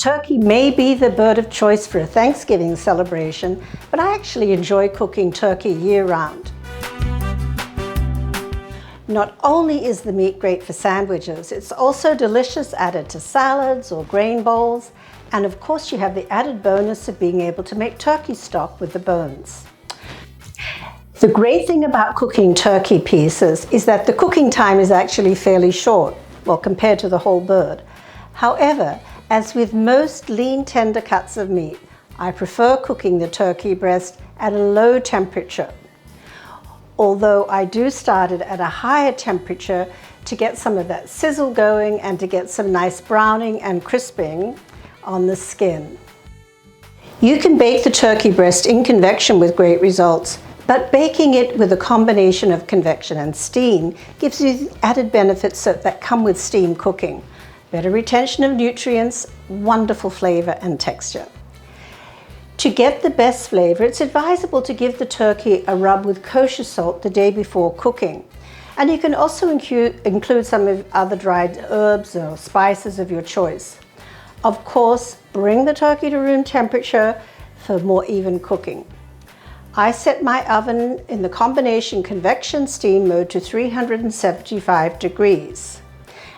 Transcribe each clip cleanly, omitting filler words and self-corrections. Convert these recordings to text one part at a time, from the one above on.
Turkey may be the bird of choice for a Thanksgiving celebration, but I actually enjoy cooking turkey year-round. Not only is the meat great for sandwiches, it's also delicious added to salads or grain bowls, and of course you have the added bonus of being able to make turkey stock with the bones. The great thing about cooking turkey pieces is that the cooking time is actually fairly short, well, compared to the whole bird. However, as with most lean, tender cuts of meat, I prefer cooking the turkey breast at a low temperature. Although I do start it at a higher temperature to get some of that sizzle going and to get some nice browning and crisping on the skin. You can bake the turkey breast in convection with great results, but baking it with a combination of convection and steam gives you added benefits that come with steam cooking. Better retention of nutrients, wonderful flavor and texture. To get the best flavor, it's advisable to give the turkey a rub with kosher salt the day before cooking. And you can also include some of other dried herbs or spices of your choice. Of course, bring the turkey to room temperature for more even cooking. I set my oven in the combination convection steam mode to 375 degrees.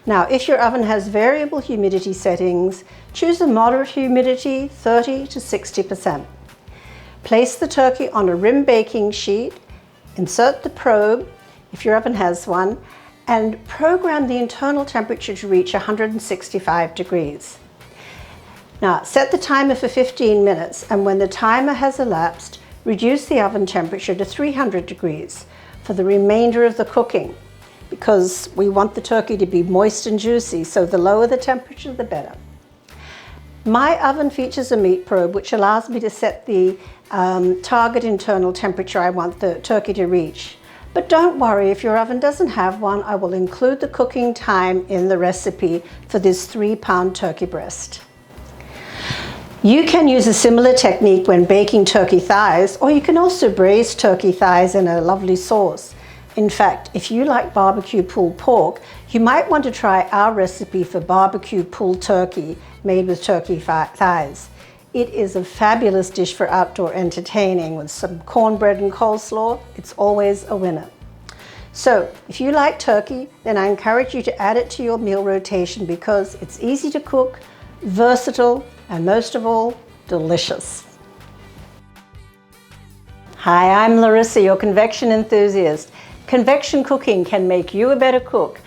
Now, if your oven has variable humidity settings, choose a moderate humidity, 30 to 60%. Place the turkey on a rim baking sheet, insert the probe, if your oven has one, and program the internal temperature to reach 165 degrees. Now, set the timer for 15 minutes, and when the timer has elapsed, reduce the oven temperature to 300 degrees for the remainder of the cooking, because we want the turkey to be moist and juicy, so the lower the temperature, the better. My oven features a meat probe which allows me to set the target internal temperature I want the turkey to reach. But don't worry, if your oven doesn't have one, I will include the cooking time in the recipe for this 3-pound turkey breast. You can use a similar technique when baking turkey thighs, or you can also braise turkey thighs in a lovely sauce. In fact, if you like barbecue pulled pork, you might want to try our recipe for barbecue pulled turkey made with turkey thighs. It is a fabulous dish for outdoor entertaining with some cornbread and coleslaw. It's always a winner. So if you like turkey, then I encourage you to add it to your meal rotation because it's easy to cook, versatile, and most of all, delicious. Hi, I'm Larissa, your convection enthusiast. Convection cooking can make you a better cook.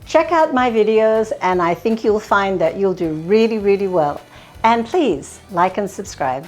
Check out my videos and I think you'll find that you'll do really, really well. And please like and subscribe.